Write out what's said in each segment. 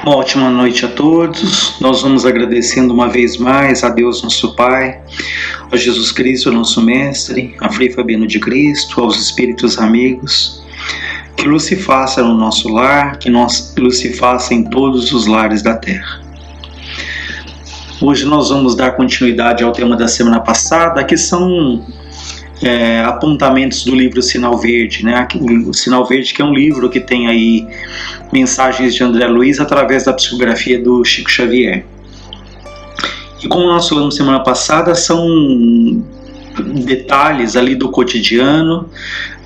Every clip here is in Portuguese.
Uma ótima noite a todos. Nós vamos agradecendo uma vez mais a Deus nosso Pai, a Jesus Cristo nosso Mestre, a Frei Fabiano de Cristo, aos Espíritos amigos, que luz se faça no nosso lar, que luz se faça em todos os lares da terra. Hoje nós vamos dar continuidade ao tema da semana passada, que são apontamentos do livro Sinal Verde, né? O Sinal Verde, que é um livro que tem aí mensagens de André Luiz através da psicografia do Chico Xavier. E como nós falamos semana passada, são detalhes ali do cotidiano,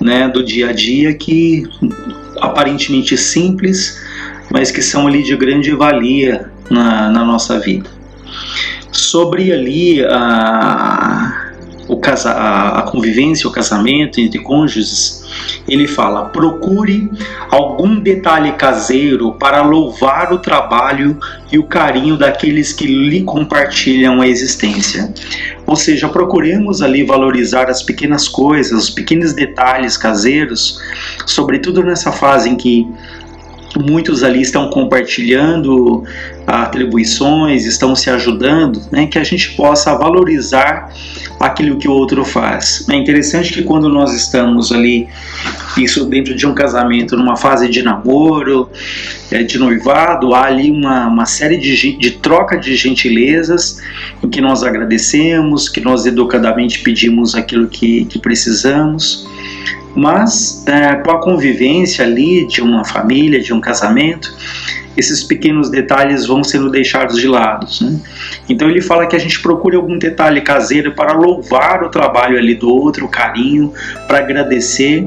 né, do dia a dia, que aparentemente simples, mas que são ali de grande valia na nossa vida. Sobre ali a convivência, o casamento entre cônjuges, ele fala: procure algum detalhe caseiro para louvar o trabalho e o carinho daqueles que lhe compartilham a existência. Ou seja, procuremos ali valorizar as pequenas coisas, os pequenos detalhes caseiros, sobretudo nessa fase em que muitos ali estão compartilhando atribuições, estão se ajudando, né, que a gente possa valorizar aquilo que o outro faz. É interessante que quando nós estamos ali, isso dentro de um casamento, numa fase de namoro, de noivado, há ali uma série de troca de gentilezas, em que nós agradecemos, que nós educadamente pedimos aquilo que precisamos. Mas com a convivência ali de uma família, de um casamento, esses pequenos detalhes vão sendo deixados de lado, né? Então ele fala que a gente procure algum detalhe caseiro para louvar o trabalho ali do outro, o carinho, para agradecer,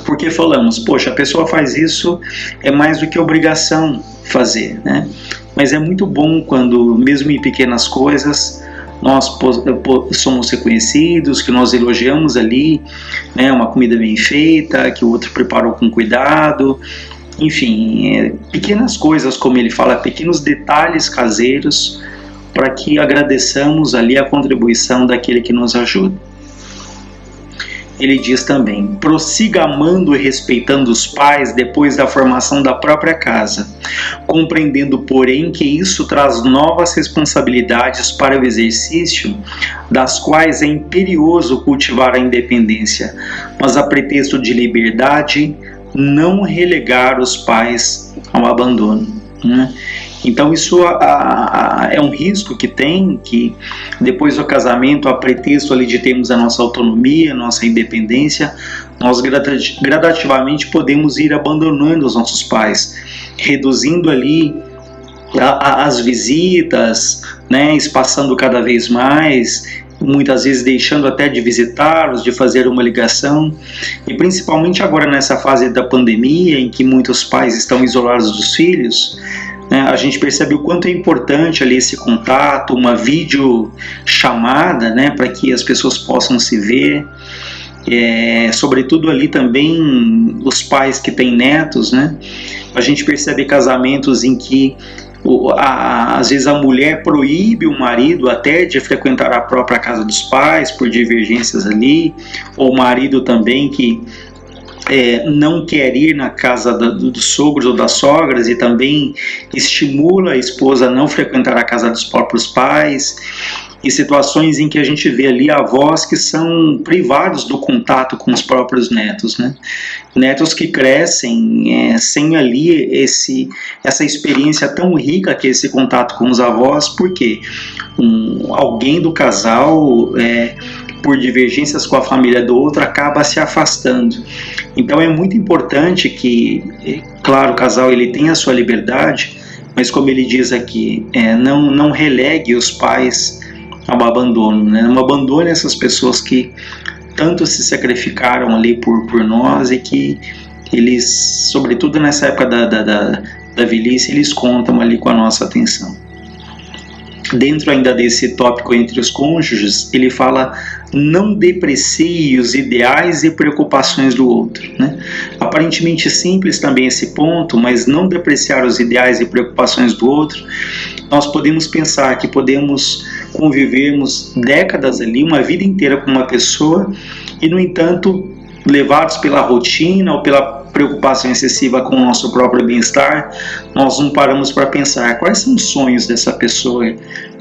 porque falamos, poxa, a pessoa faz isso, é mais do que obrigação fazer, né? Mas é muito bom quando, mesmo em pequenas coisas, nós somos reconhecidos, que nós elogiamos ali, né, uma comida bem feita, que o outro preparou com cuidado, enfim, pequenas coisas, como ele fala, pequenos detalhes caseiros, para que agradeçamos ali a contribuição daquele que nos ajuda. Ele diz também: prossiga amando e respeitando os pais depois da formação da própria casa, compreendendo, porém, que isso traz novas responsabilidades para o exercício, das quais é imperioso cultivar a independência, mas a pretexto de liberdade, não relegar os pais ao abandono, né? Então isso é um risco que tem, que depois do casamento, a pretexto ali de termos a nossa autonomia, nossa independência, nós gradativamente podemos ir abandonando os nossos pais, reduzindo ali as visitas, né, espaçando cada vez mais, muitas vezes deixando até de visitá-los, de fazer uma ligação. E principalmente agora nessa fase da pandemia, em que muitos pais estão isolados dos filhos, a gente percebe o quanto é importante ali esse contato, uma videochamada, né, para que as pessoas possam se ver, sobretudo ali também os pais que têm netos, né? A gente percebe casamentos em que às vezes a mulher proíbe o marido até de frequentar a própria casa dos pais por divergências ali, ou o marido também que não quer ir na casa dos sogros ou das sogras e também estimula a esposa a não frequentar a casa dos próprios pais, e situações em que a gente vê ali avós que são privados do contato com os próprios netos, né? Netos que crescem sem ali essa experiência tão rica que é esse contato com os avós, porque alguém do casal, por divergências com a família do outro, acaba se afastando. Então é muito importante que, claro, o casal ele tem a sua liberdade, mas como ele diz aqui, não relegue os pais ao abandono, né? Não abandone essas pessoas que tanto se sacrificaram ali por nós, e que eles, sobretudo nessa época da velhice, eles contam ali com a nossa atenção. Dentro ainda desse tópico entre os cônjuges, ele fala: não deprecie os ideais e preocupações do outro, né? Aparentemente simples também esse ponto, mas não depreciar os ideais e preocupações do outro, nós podemos pensar que podemos convivermos décadas ali, uma vida inteira com uma pessoa, e no entanto, levados pela rotina ou pela preocupação excessiva com o nosso próprio bem-estar, nós não paramos para pensar quais são os sonhos dessa pessoa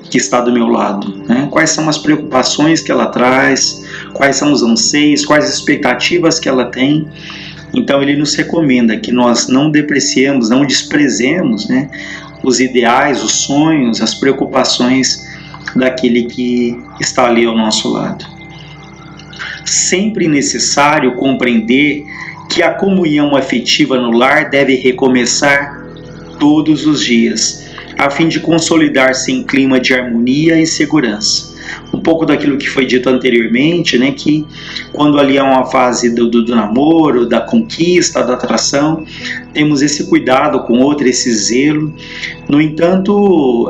que está do meu lado, né? Quais são as preocupações que ela traz, quais são os anseios, quais as expectativas que ela tem. Então ele nos recomenda que nós não depreciemos, não desprezemos, né, os ideais, os sonhos, as preocupações daquele que está ali ao nosso lado. Sempre necessário compreender que a comunhão afetiva no lar deve recomeçar todos os dias, a fim de consolidar-se em clima de harmonia e segurança. Um pouco daquilo que foi dito anteriormente, né, que quando ali há uma fase do namoro, da conquista, da atração, temos esse cuidado com o outro, esse zelo. No entanto,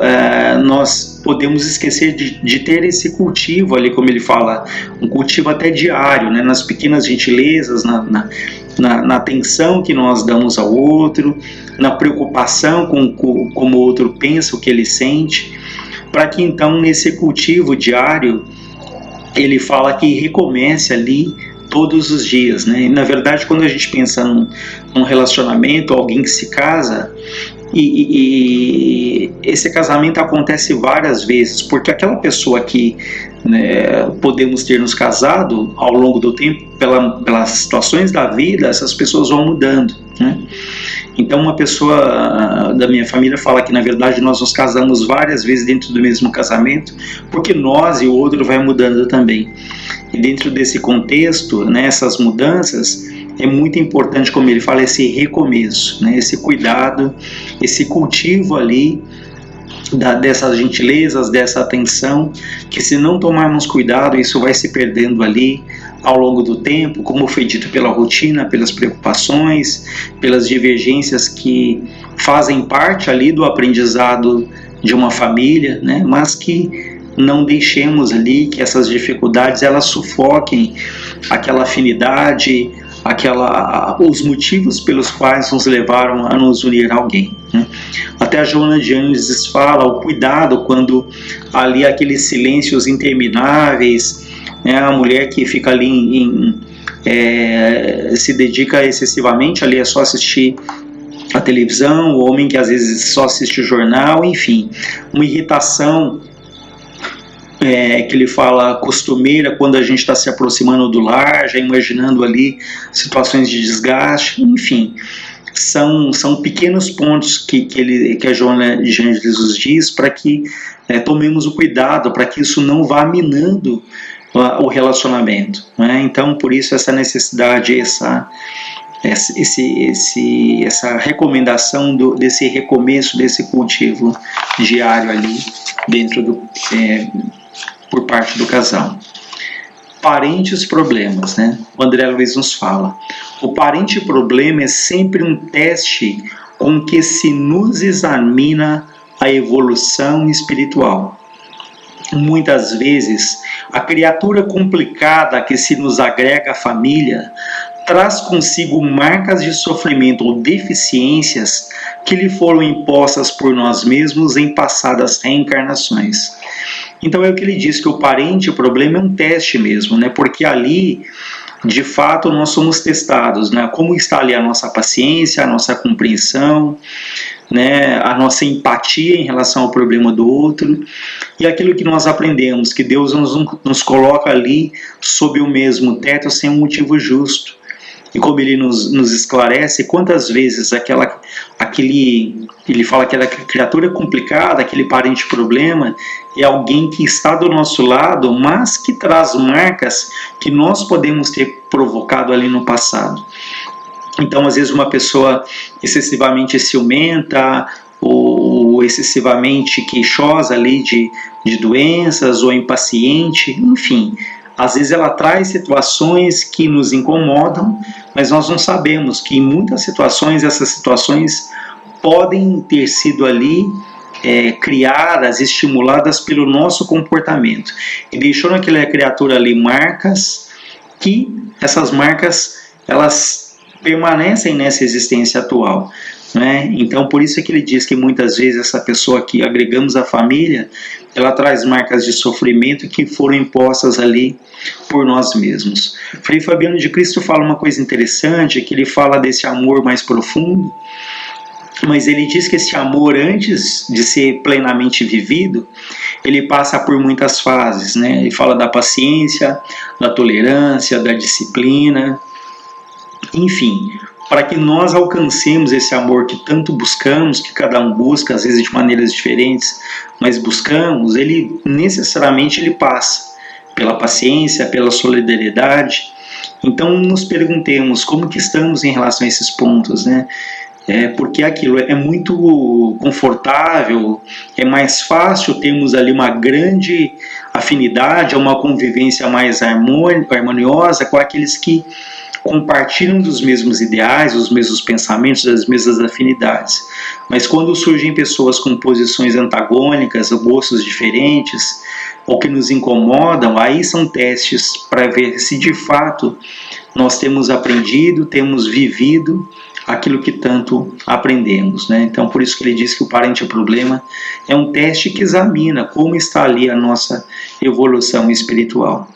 nós podemos esquecer de ter esse cultivo ali, como ele fala, um cultivo até diário, né, nas pequenas gentilezas, na atenção que nós damos ao outro, na preocupação com como o outro pensa, o que ele sente, para que então nesse cultivo diário ele fala que recomece ali todos os dias, né? E, na verdade, quando a gente pensa num relacionamento, alguém que se casa, e esse casamento acontece várias vezes, porque aquela pessoa que, né, podemos ter nos casado ao longo do tempo, pelas situações da vida, essas pessoas vão mudando, né? Então uma pessoa da minha família fala que na verdade nós nos casamos várias vezes dentro do mesmo casamento, porque nós e o outro vai mudando também. E dentro desse contexto, né, essas mudanças, é muito importante, como ele fala, esse recomeço, né, esse cuidado, esse cultivo ali dessas gentilezas, dessa atenção, que se não tomarmos cuidado, isso vai se perdendo ali ao longo do tempo, como foi dito, pela rotina, pelas preocupações, pelas divergências que fazem parte ali do aprendizado de uma família, né? Mas que não deixemos ali que essas dificuldades elas sufoquem aquela afinidade, os motivos pelos quais nos levaram a nos unir a alguém, né? Até a Joana de Ângeles fala o cuidado quando ali aqueles silêncios intermináveis, né, a mulher que fica ali se dedica excessivamente ali a só assistir a televisão, o homem que às vezes só assiste o jornal, enfim, uma irritação que ele fala costumeira quando a gente está se aproximando do lar, já imaginando ali situações de desgaste, enfim, são pequenos pontos que a Joana de Ângeles nos diz para que tomemos o cuidado, para que isso não vá minando o relacionamento, né? Então por isso essa necessidade, essa recomendação desse recomeço, desse cultivo diário ali dentro por parte do casal. Parentes problemas, né? O André Luiz nos fala: o parente problema é sempre um teste com que se nos examina a evolução espiritual. Muitas vezes, a criatura complicada que se nos agrega à família traz consigo marcas de sofrimento ou deficiências que lhe foram impostas por nós mesmos em passadas reencarnações. Então é o que ele diz, que o parente, o problema é um teste mesmo, né? Porque ali, de fato, nós somos testados, né? Como está ali a nossa paciência, a nossa compreensão, né? A nossa empatia em relação ao problema do outro, e aquilo que nós aprendemos, que Deus nos coloca ali sob o mesmo teto sem um motivo justo. E como ele nos esclarece, quantas vezes ele fala que aquela criatura complicada, aquele parente problema, é alguém que está do nosso lado, mas que traz marcas que nós podemos ter provocado ali no passado. Então, às vezes, uma pessoa excessivamente ciumenta, ou excessivamente queixosa ali de doenças, ou impaciente, enfim, às vezes ela traz situações que nos incomodam, mas nós não sabemos que em muitas situações, essas situações podem ter sido ali criadas, estimuladas pelo nosso comportamento. E deixou naquela criatura ali marcas, que essas marcas, elas permanecem nessa existência atual, né? Então por isso é que ele diz que muitas vezes essa pessoa que agregamos à família, ela traz marcas de sofrimento que foram impostas ali por nós mesmos. Frei Fabiano de Cristo fala uma coisa interessante, que ele fala desse amor mais profundo, mas ele diz que esse amor, antes de ser plenamente vivido, ele passa por muitas fases, né? Ele fala da paciência, da tolerância, da disciplina, enfim, para que nós alcancemos esse amor que tanto buscamos, que cada um busca, às vezes de maneiras diferentes, mas buscamos, ele necessariamente ele passa pela paciência, pela solidariedade. Então nos perguntemos como que estamos em relação a esses pontos, né? Porque aquilo é muito confortável, é mais fácil termos ali uma grande afinidade, uma convivência mais harmoniosa com aqueles que compartilham dos mesmos ideais, os mesmos pensamentos, as mesmas afinidades. Mas quando surgem pessoas com posições antagônicas, gostos diferentes, ou que nos incomodam, aí são testes para ver se de fato nós temos aprendido, temos vivido aquilo que tanto aprendemos, né? Então, por isso que ele diz que o parente problema é um teste que examina como está ali a nossa evolução espiritual.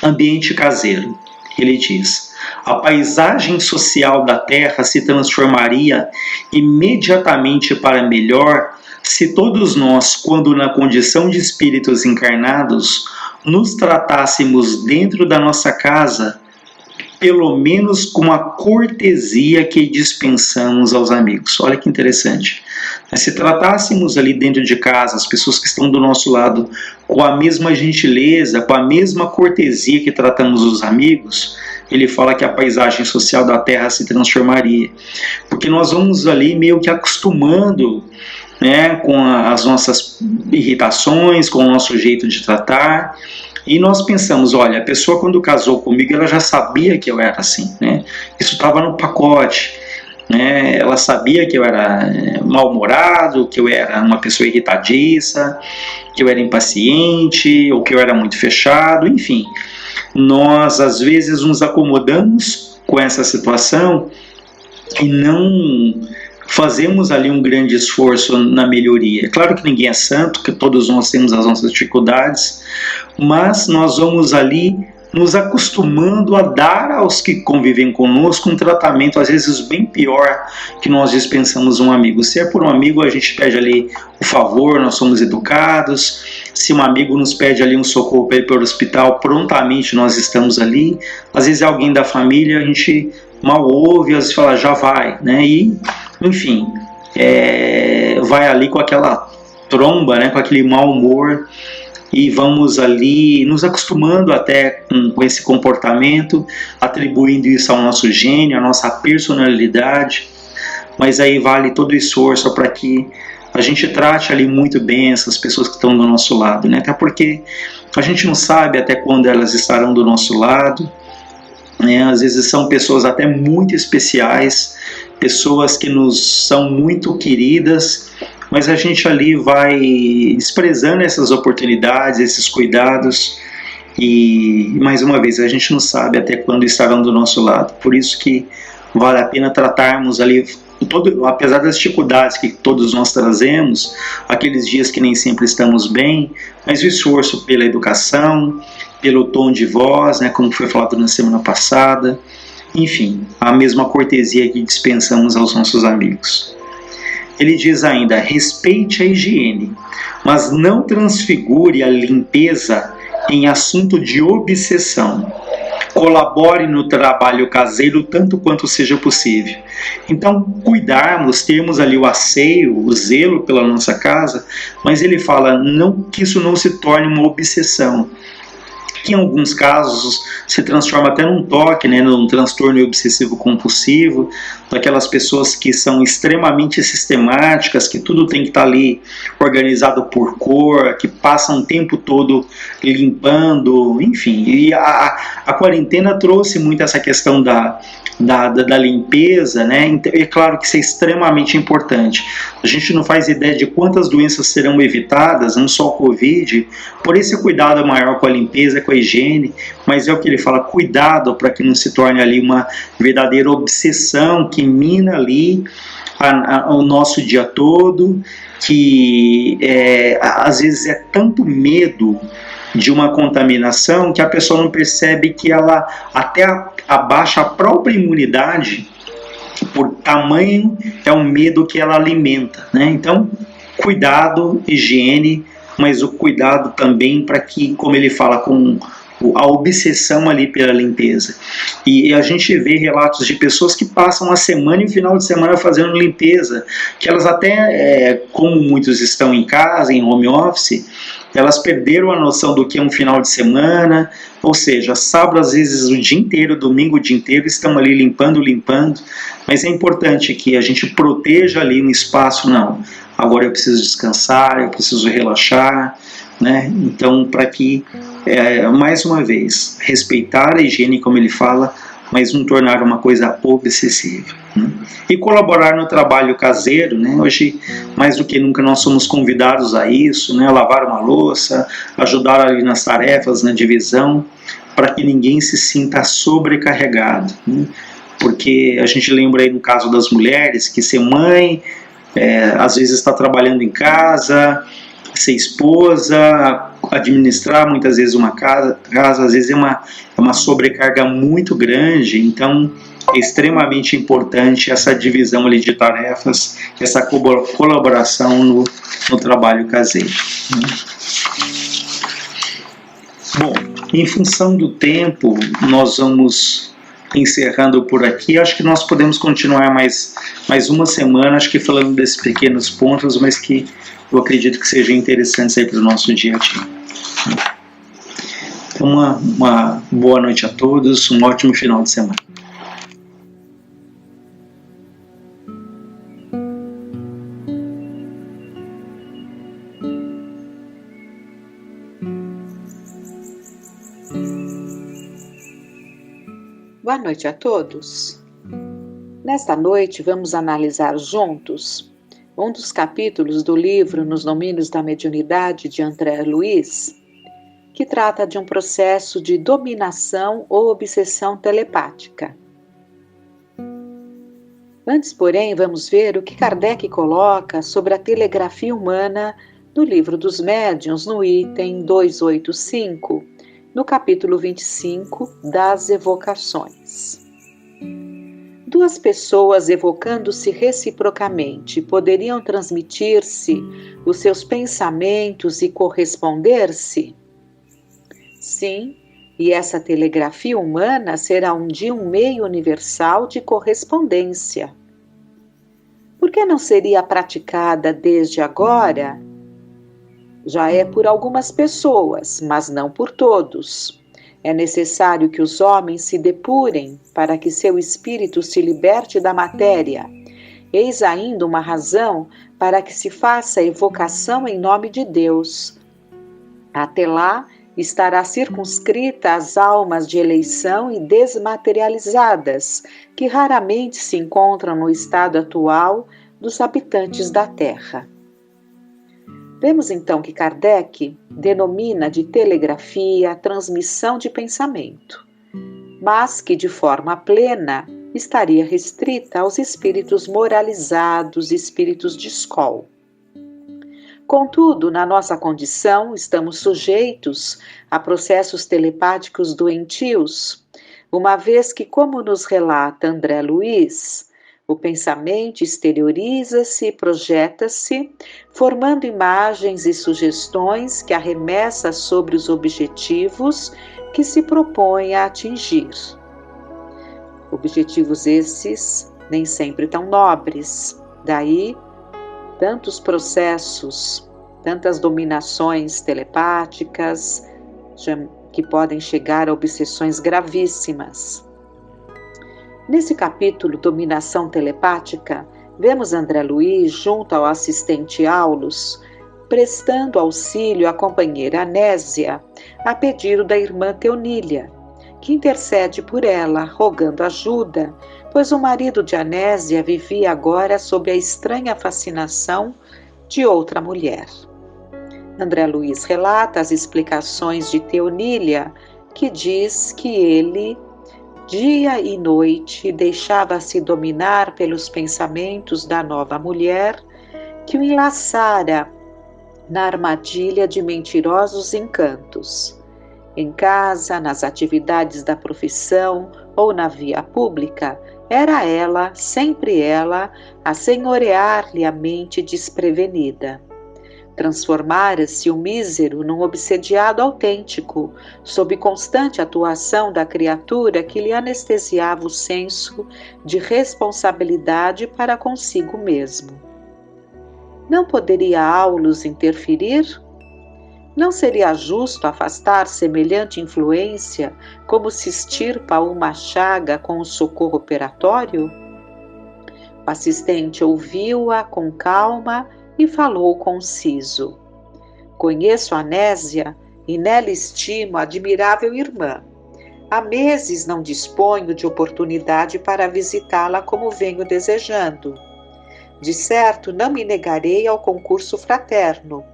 Ambiente caseiro. Ele diz: a paisagem social da Terra se transformaria imediatamente para melhor se todos nós, quando na condição de espíritos encarnados, nos tratássemos dentro da nossa casa, pelo menos com a cortesia que dispensamos aos amigos. Olha que interessante. Se tratássemos ali dentro de casa as pessoas que estão do nosso lado com a mesma gentileza, com a mesma cortesia que tratamos os amigos, ele fala que a paisagem social da Terra se transformaria. Porque nós vamos ali meio que acostumando, né, com as nossas irritações, com o nosso jeito de tratar. E nós pensamos, olha, a pessoa quando casou comigo, ela já sabia que eu era assim, né? Isso estava no pacote, né? Ela sabia que eu era mal-humorado, que eu era uma pessoa irritadiça, que eu era impaciente, ou que eu era muito fechado, enfim. Nós, às vezes, nos acomodamos com essa situação e não fazemos ali um grande esforço na melhoria. É claro que ninguém é santo, que todos nós temos as nossas dificuldades, mas nós vamos ali nos acostumando a dar aos que convivem conosco um tratamento às vezes bem pior que nós dispensamos um amigo. Se é por um amigo, a gente pede ali o favor, nós somos educados. Se um amigo nos pede ali um socorro para ir para o hospital, prontamente nós estamos ali. Às vezes é alguém da família, a gente mal ouve, às vezes fala, já vai, né? E, enfim, vai ali com aquela tromba, né? Com aquele mau humor, e vamos ali nos acostumando até com esse comportamento, atribuindo isso ao nosso gênio, à nossa personalidade. Mas aí vale todo o esforço para que a gente trate ali muito bem essas pessoas que estão do nosso lado, né? Até porque a gente não sabe até quando elas estarão do nosso lado, né? Às vezes são pessoas até muito especiais, pessoas que nos são muito queridas, mas a gente ali vai desprezando essas oportunidades, esses cuidados, e mais uma vez a gente não sabe até quando estarão do nosso lado. Por isso que vale a pena tratarmos ali, apesar das dificuldades que todos nós trazemos, aqueles dias que nem sempre estamos bem, mas o esforço pela educação, pelo tom de voz, né, como foi falado na semana passada, enfim, a mesma cortesia que dispensamos aos nossos amigos. Ele diz ainda: respeite a higiene, mas não transfigure a limpeza em assunto de obsessão. Colabore no trabalho caseiro tanto quanto seja possível. Então, cuidarmos, termos ali o asseio, o zelo pela nossa casa, mas ele fala que isso não se torne uma obsessão, que em alguns casos se transforma até num toque, né, num transtorno obsessivo compulsivo, daquelas pessoas que são extremamente sistemáticas, que tudo tem que estar ali organizado por cor, que passam o tempo todo limpando, enfim. E a quarentena trouxe muito essa questão da limpeza, né? É claro que isso é extremamente importante. A gente não faz ideia de quantas doenças serão evitadas, não só o Covid, por esse cuidado maior com a limpeza, com a higiene, mas é o que ele fala, cuidado para que não se torne ali uma verdadeira obsessão que mina ali o nosso dia todo, que às vezes é tanto medo de uma contaminação que a pessoa não percebe que ela até abaixa a própria imunidade por tamanho é um medo que ela alimenta, né? Então, cuidado, higiene, mas o cuidado também para que, como ele fala, com a obsessão ali pela limpeza. E a gente vê relatos de pessoas que passam a semana e o final de semana fazendo limpeza, que elas até, como muitos estão em casa, em home office, elas perderam a noção do que é um final de semana, ou seja, sábado às vezes o dia inteiro, domingo o dia inteiro, estão ali limpando, mas é importante que a gente proteja ali um espaço, não, agora eu preciso descansar, eu preciso relaxar, né? Então, para que, mais uma vez, respeitar a higiene, como ele fala, mas não tornar uma coisa obsessiva, né? E colaborar no trabalho caseiro, né? Hoje, mais do que nunca, nós somos convidados a isso, né? Lavar uma louça, ajudar ali nas tarefas, na divisão, para que ninguém se sinta sobrecarregado, né? Porque a gente lembra aí no caso das mulheres, que ser mãe, às vezes está trabalhando em casa, ser esposa, administrar muitas vezes uma casa às vezes é uma sobrecarga muito grande, então é extremamente importante essa divisão ali de tarefas, essa colaboração no trabalho caseiro. Bom, em função do tempo, nós vamos encerrando por aqui. Acho que nós podemos continuar mais uma semana, acho que falando desses pequenos pontos, mas que eu acredito que sejam interessantes aí para o nosso dia a dia. Então, uma boa noite a todos, um ótimo final de semana. Boa noite a todos. Nesta noite vamos analisar juntos um dos capítulos do livro Nos Domínios da Mediunidade de André Luiz, que trata de um processo de dominação ou obsessão telepática. Antes, porém, vamos ver o que Kardec coloca sobre a telegrafia humana no Livro dos Médiuns, no item 285, no capítulo 25 das evocações. Duas pessoas evocando-se reciprocamente poderiam transmitir-se os seus pensamentos e corresponder-se? Sim, e essa telegrafia humana será um dia um meio universal de correspondência. Por que não seria praticada desde agora? Já é por algumas pessoas, mas não por todos. É necessário que os homens se depurem para que seu espírito se liberte da matéria. Eis ainda uma razão para que se faça a evocação em nome de Deus. Até lá, estará circunscrita às almas de eleição e desmaterializadas, que raramente se encontram no estado atual dos habitantes da Terra. Vemos então que Kardec denomina de telegrafia a transmissão de pensamento, mas que de forma plena estaria restrita aos espíritos moralizados, espíritos de escola. Contudo, na nossa condição, estamos sujeitos a processos telepáticos doentios, uma vez que, como nos relata André Luiz, o pensamento exterioriza-se e projeta-se, formando imagens e sugestões que arremessa sobre os objetivos que se propõe a atingir. Objetivos esses nem sempre tão nobres, daí tantos processos, tantas dominações telepáticas que podem chegar a obsessões gravíssimas. Nesse capítulo Dominação Telepática, vemos André Luiz, junto ao assistente Aulus, prestando auxílio à companheira Anésia, a pedido da irmã Teonília, que intercede por ela, rogando ajuda, pois o marido de Anésia vivia agora sob a estranha fascinação de outra mulher. André Luiz relata as explicações de Teonília, que diz que ele Dia e noite deixava-se dominar pelos pensamentos da nova mulher que o enlaçara na armadilha de mentirosos encantos. Em casa, nas atividades da profissão ou na via pública, era ela, sempre ela, a senhorear-lhe a mente desprevenida. Transformara-se o mísero num obsediado autêntico, sob constante atuação da criatura que lhe anestesiava o senso de responsabilidade para consigo mesmo. Não poderia Aulus interferir? Não seria justo afastar semelhante influência como se extirpa uma chaga com o socorro operatório? O assistente ouviu-a com calma e falou conciso. Conheço Anésia e nela estimo a admirável irmã. Há meses não disponho de oportunidade para visitá-la como venho desejando. De certo, não me negarei ao concurso fraterno.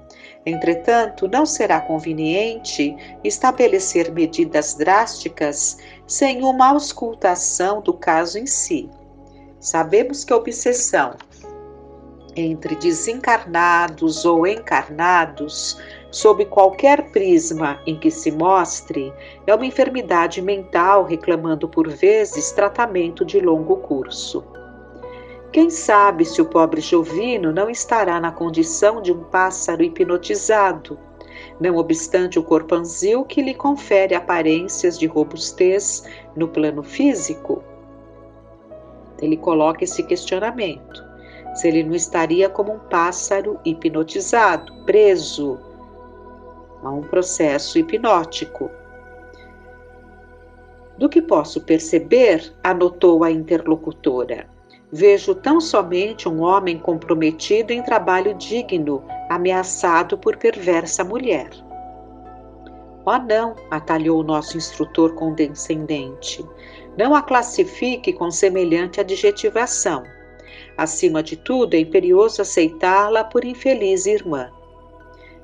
Entretanto, não será conveniente estabelecer medidas drásticas sem uma auscultação do caso em si. Sabemos que a obsessão entre desencarnados ou encarnados, sob qualquer prisma em que se mostre, é uma enfermidade mental reclamando por vezes tratamento de longo curso. Quem sabe se o pobre Jovino não estará na condição de um pássaro hipnotizado, não obstante o corpanzil que lhe confere aparências de robustez no plano físico? Ele coloca esse questionamento. Se ele não estaria como um pássaro hipnotizado, preso a um processo hipnótico. Do que posso perceber, anotou a interlocutora, vejo tão somente um homem comprometido em trabalho digno, ameaçado por perversa mulher. Oh não, atalhou o nosso instrutor condescendente, não a classifique com semelhante adjetivação. Acima de tudo, é imperioso aceitá-la por infeliz irmã.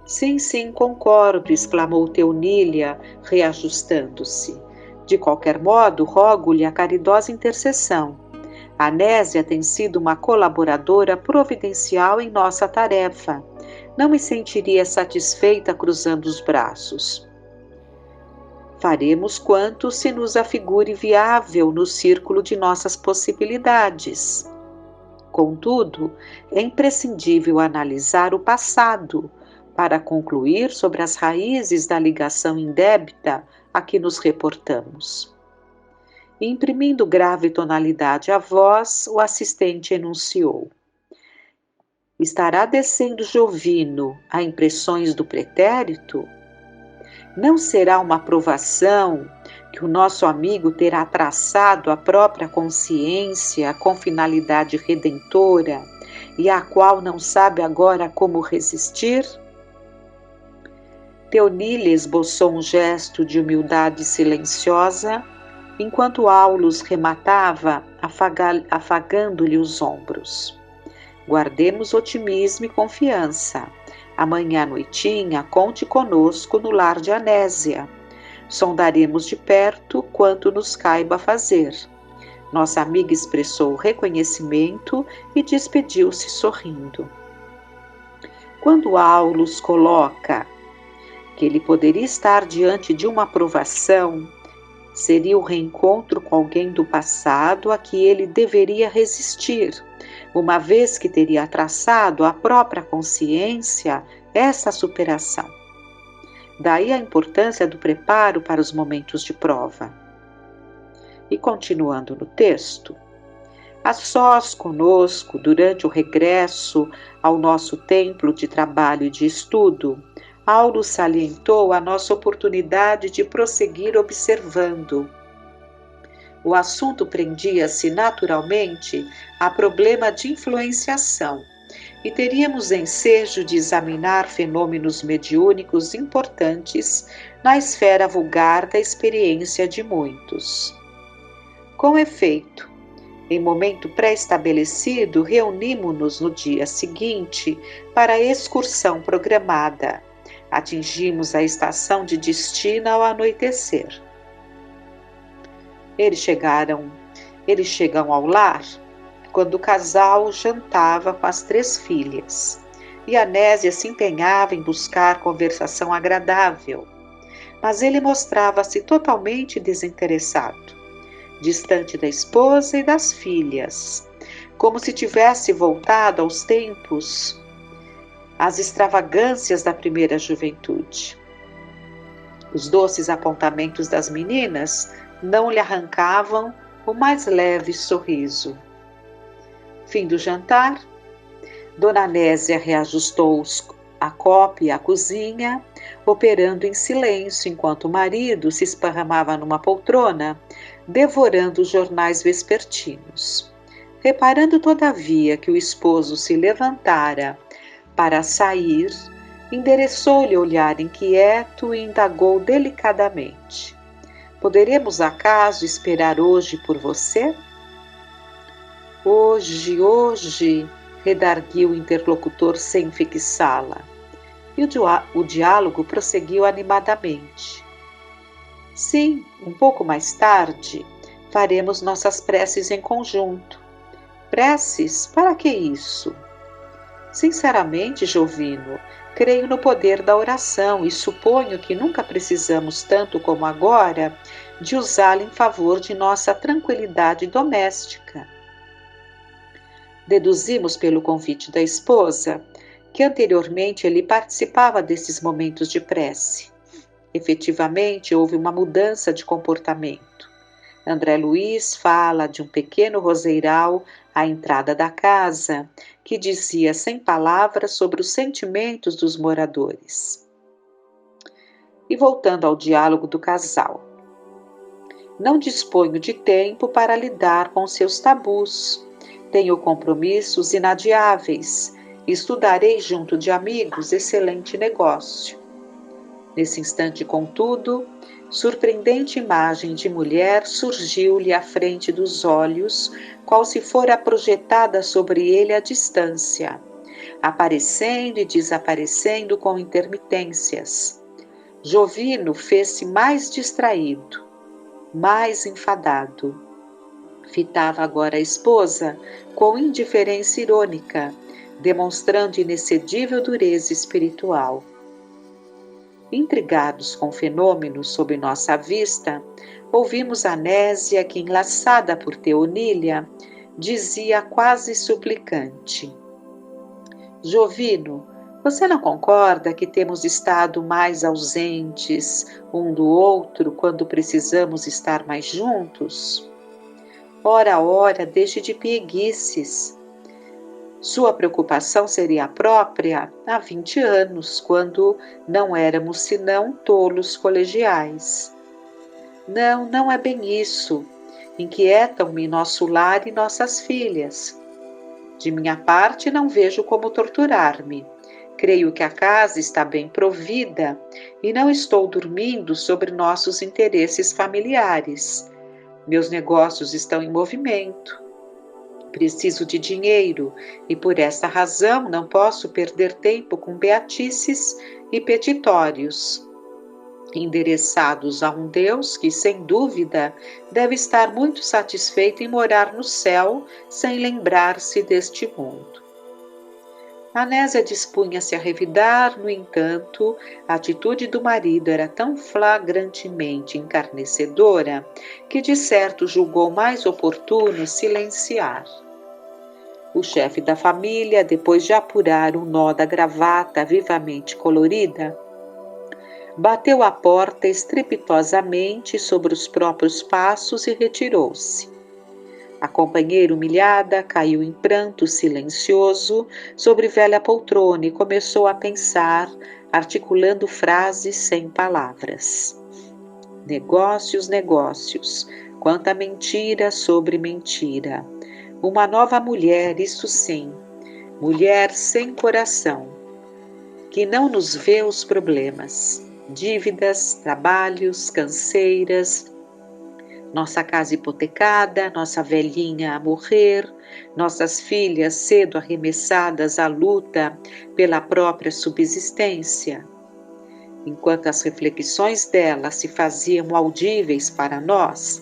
Sim, concordo, exclamou Teunília, reajustando-se. De qualquer modo, rogo-lhe a caridosa intercessão. Anésia tem sido uma colaboradora providencial em nossa tarefa. Não me sentiria satisfeita cruzando os braços. Faremos quanto se nos afigure viável no círculo de nossas possibilidades. Contudo, é imprescindível analisar o passado para concluir sobre as raízes da ligação indébita a que nos reportamos. Imprimindo grave tonalidade à voz, o assistente enunciou. Estará descendo Jovino a impressões do pretérito? Não será uma provação que o nosso amigo terá traçado à própria consciência com finalidade redentora e à qual não sabe agora como resistir? Teunília esboçou um gesto de humildade silenciosa, enquanto Aulus rematava afagando-lhe os ombros. Guardemos otimismo e confiança. Amanhã à noitinha, conte conosco no lar de Anésia. Sondaremos de perto quanto nos caiba fazer. Nossa amiga expressou reconhecimento e despediu-se sorrindo. Quando Aulus coloca que ele poderia estar diante de uma provação, seria o reencontro com alguém do passado a que ele deveria resistir, uma vez que teria traçado à própria consciência essa superação. Daí a importância do preparo para os momentos de prova. E continuando no texto, a sós conosco, durante o regresso ao nosso templo de trabalho e de estudo, Aulus salientou a nossa oportunidade de prosseguir observando. O assunto prendia-se naturalmente a problema de influenciação, e teríamos ensejo de examinar fenômenos mediúnicos importantes na esfera vulgar da experiência de muitos. Com efeito, em momento pré-estabelecido, reunimos-nos no dia seguinte para a excursão programada. Atingimos a estação de destino ao anoitecer. Eles chegam ao lar quando o casal jantava com as 3 filhas, e Anésia se empenhava em buscar conversação agradável, mas ele mostrava-se totalmente desinteressado, distante da esposa e das filhas, como se tivesse voltado aos tempos, às extravagâncias da primeira juventude. Os doces apontamentos das meninas não lhe arrancavam o mais leve sorriso. Fim do jantar, Dona Anésia reajustou a copa e a cozinha, operando em silêncio enquanto o marido se esparramava numa poltrona, devorando os jornais vespertinos. Reparando, todavia, que o esposo se levantara para sair, endereçou-lhe o olhar inquieto e indagou delicadamente: Poderemos acaso esperar hoje por você? Hoje, redarguiu o interlocutor sem fixá-la. E o diálogo prosseguiu animadamente. Sim, um pouco mais tarde, faremos nossas preces em conjunto. Preces? Para que isso? Sinceramente, Jovino, creio no poder da oração e suponho que nunca precisamos tanto como agora de usá-la em favor de nossa tranquilidade doméstica. Deduzimos pelo convite da esposa que anteriormente ele participava desses momentos de prece. Efetivamente, houve uma mudança de comportamento. André Luiz fala de um pequeno roseiral à entrada da casa, que dizia sem palavras sobre os sentimentos dos moradores. E voltando ao diálogo do casal. Não disponho de tempo para lidar com seus tabus. Tenho compromissos inadiáveis. Estudarei junto de amigos excelente negócio. Nesse instante, contudo, surpreendente imagem de mulher surgiu-lhe à frente dos olhos, qual se fora projetada sobre ele à distância, aparecendo e desaparecendo com intermitências. Jovino fez-se mais distraído, mais enfadado. Fitava agora a esposa com indiferença irônica, demonstrando inexcedível dureza espiritual. Intrigados com o fenômeno sob nossa vista, ouvimos Anésia que, enlaçada por Teonília, dizia quase suplicante: Jovino, você não concorda que temos estado mais ausentes um do outro quando precisamos estar mais juntos? Ora, deixe de pieguices. Sua preocupação seria a própria há 20 anos, quando não éramos senão tolos colegiais. Não é bem isso. Inquietam-me nosso lar e nossas filhas. De minha parte, não vejo como torturar-me. Creio que a casa está bem provida e não estou dormindo sobre nossos interesses familiares. Meus negócios estão em movimento. Preciso de dinheiro e, por essa razão, não posso perder tempo com beatices e petitórios, endereçados a um Deus que, sem dúvida, deve estar muito satisfeito em morar no céu sem lembrar-se deste mundo. Anésia dispunha-se a revidar, no entanto, a atitude do marido era tão flagrantemente encarnecedora que, de certo, julgou mais oportuno silenciar. O chefe da família, depois de apurar o nó da gravata vivamente colorida, bateu a porta estrepitosamente sobre os próprios passos e retirou-se. A companheira humilhada caiu em pranto silencioso sobre velha poltrona e começou a pensar, articulando frases sem palavras. Negócios, quanta mentira sobre mentira. Uma nova mulher, isso sim, mulher sem coração, que não nos vê os problemas, dívidas, trabalhos, canseiras, nossa casa hipotecada, nossa velhinha a morrer, nossas filhas cedo arremessadas à luta pela própria subsistência. Enquanto as reflexões dela se faziam audíveis para nós,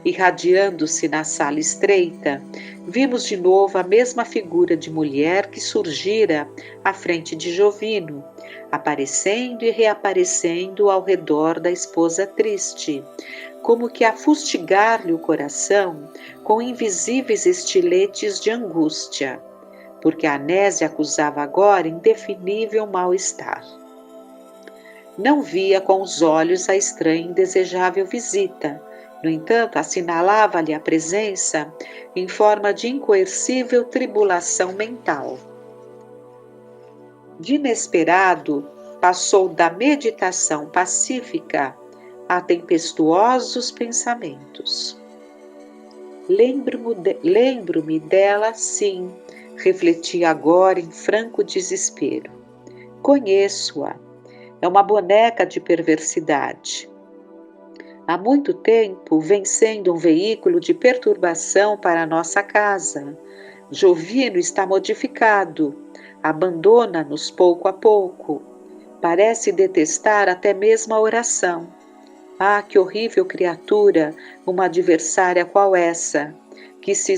Irradiando-se na sala estreita, vimos de novo a mesma figura de mulher que surgira à frente de Jovino, aparecendo e reaparecendo ao redor da esposa triste, como que a fustigar-lhe o coração com invisíveis estiletes de angústia, porque a Anésia acusava agora indefinível mal-estar. Não via com os olhos a estranha e indesejável visita, no entanto, assinalava-lhe a presença em forma de incoercível tribulação mental. De inesperado, passou da meditação pacífica a tempestuosos pensamentos. Lembro-me dela, sim, refleti agora em franco desespero. Conheço-a. É uma boneca de perversidade. Há muito tempo vem sendo um veículo de perturbação para a nossa casa. Jovino está modificado, abandona-nos pouco a pouco. Parece detestar até mesmo a oração. Ah, que horrível criatura, uma adversária qual essa, que se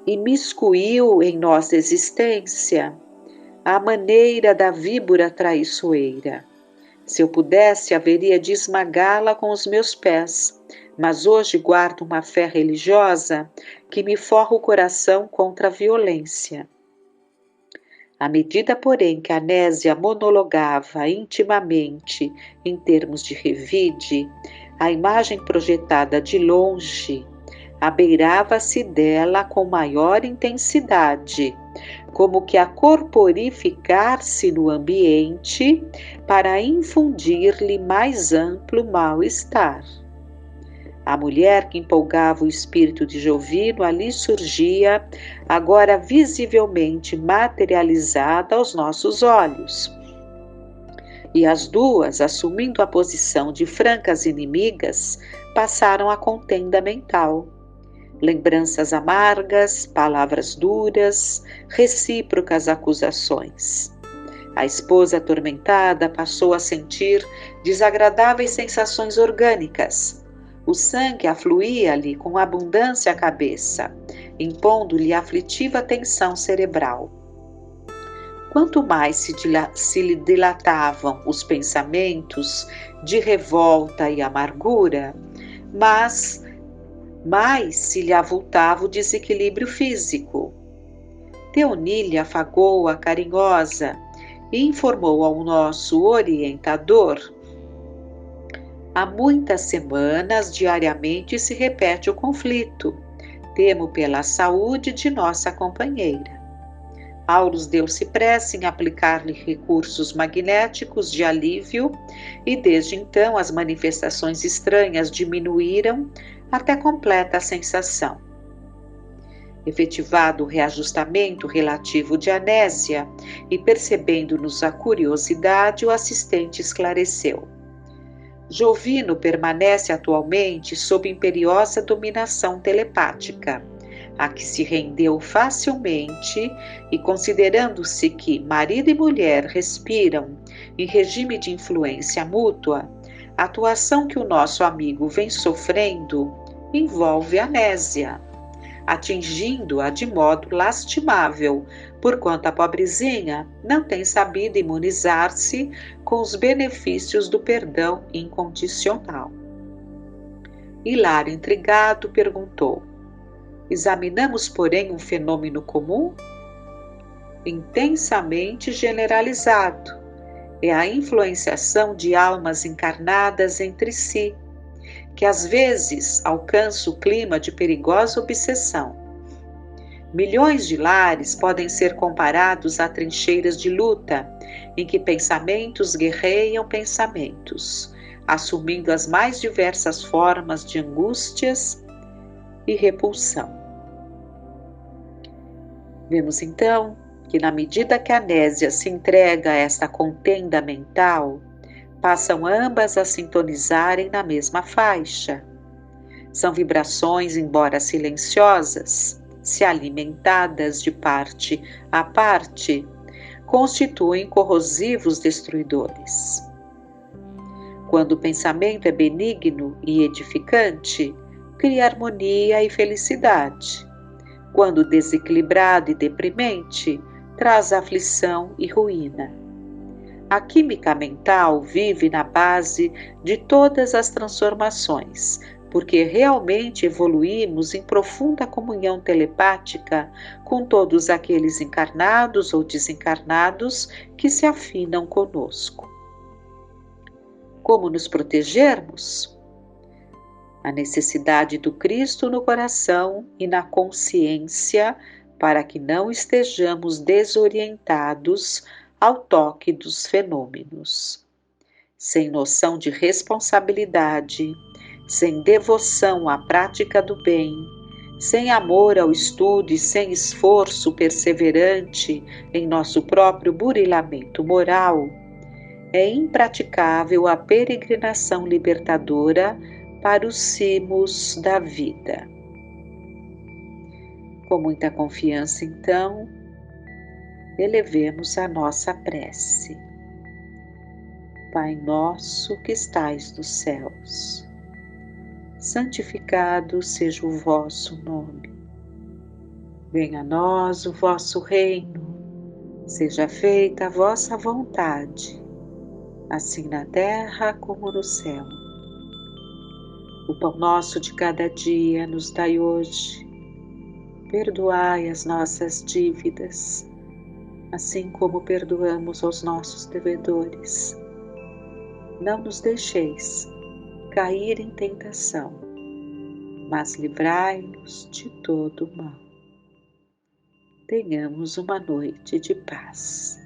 imiscuiu em nossa existência, à maneira da víbora traiçoeira. Se eu pudesse, haveria de esmagá-la com os meus pés, mas hoje guardo uma fé religiosa que me forra o coração contra a violência. À medida, porém, que Anésia monologava intimamente em termos de revide, a imagem projetada de longe abeirava-se dela com maior intensidade, como que a corporificar-se no ambiente para infundir-lhe mais amplo mal-estar. A mulher que empolgava o espírito de Jovino ali surgia, agora visivelmente materializada aos nossos olhos. E as duas, assumindo a posição de francas inimigas, passaram a contenda mental. Lembranças amargas, palavras duras, recíprocas acusações. A esposa atormentada passou a sentir desagradáveis sensações orgânicas. O sangue afluía-lhe com abundância à cabeça, impondo-lhe aflitiva tensão cerebral. Quanto mais se lhe dilatavam os pensamentos de revolta e amargura, mais se lhe avultava o desequilíbrio físico. Teonília afagou-a carinhosa e informou ao nosso orientador: há muitas semanas, diariamente, se repete o conflito. Temo pela saúde de nossa companheira. Aulus deu-se pressa em aplicar-lhe recursos magnéticos de alívio e, desde então, as manifestações estranhas diminuíram até completa sensação. Efetivado o reajustamento relativo de Anésia e percebendo-nos a curiosidade, o assistente esclareceu: Jovino permanece atualmente sob imperiosa dominação telepática, a que se rendeu facilmente e, considerando-se que marido e mulher respiram em regime de influência mútua, a atuação que o nosso amigo vem sofrendo envolve Anésia, atingindo-a de modo lastimável, porquanto a pobrezinha não tem sabido imunizar-se com os benefícios do perdão incondicional. Hilário, intrigado, perguntou: examinamos, porém, um fenômeno comum? Intensamente generalizado. É a influenciação de almas encarnadas entre si, que às vezes alcança o clima de perigosa obsessão. Milhões de lares podem ser comparados a trincheiras de luta, em que pensamentos guerreiam pensamentos, assumindo as mais diversas formas de angústias e repulsão. Vemos então que, na medida que a Anésia se entrega a esta contenda mental, passam ambas a sintonizarem na mesma faixa. São vibrações, embora silenciosas, se alimentadas de parte a parte, constituem corrosivos destruidores. Quando o pensamento é benigno e edificante, cria harmonia e felicidade. Quando desequilibrado e deprimente, traz aflição e ruína. A química mental vive na base de todas as transformações, porque realmente evoluímos em profunda comunhão telepática com todos aqueles encarnados ou desencarnados que se afinam conosco. Como nos protegermos? A necessidade do Cristo no coração e na consciência para que não estejamos desorientados ao toque dos fenômenos. Sem noção de responsabilidade, sem devoção à prática do bem, sem amor ao estudo e sem esforço perseverante em nosso próprio burilamento moral, é impraticável a peregrinação libertadora para os cimos da vida. Com muita confiança, então, elevemos a nossa prece. Pai nosso que estais nos céus, santificado seja o vosso nome. Venha a nós o vosso reino, seja feita a vossa vontade, assim na terra como no céu. O pão nosso de cada dia nos dai hoje. Perdoai as nossas dívidas, assim como perdoamos aos nossos devedores. Não nos deixeis cair em tentação, mas livrai-nos de todo o mal. Tenhamos uma noite de paz.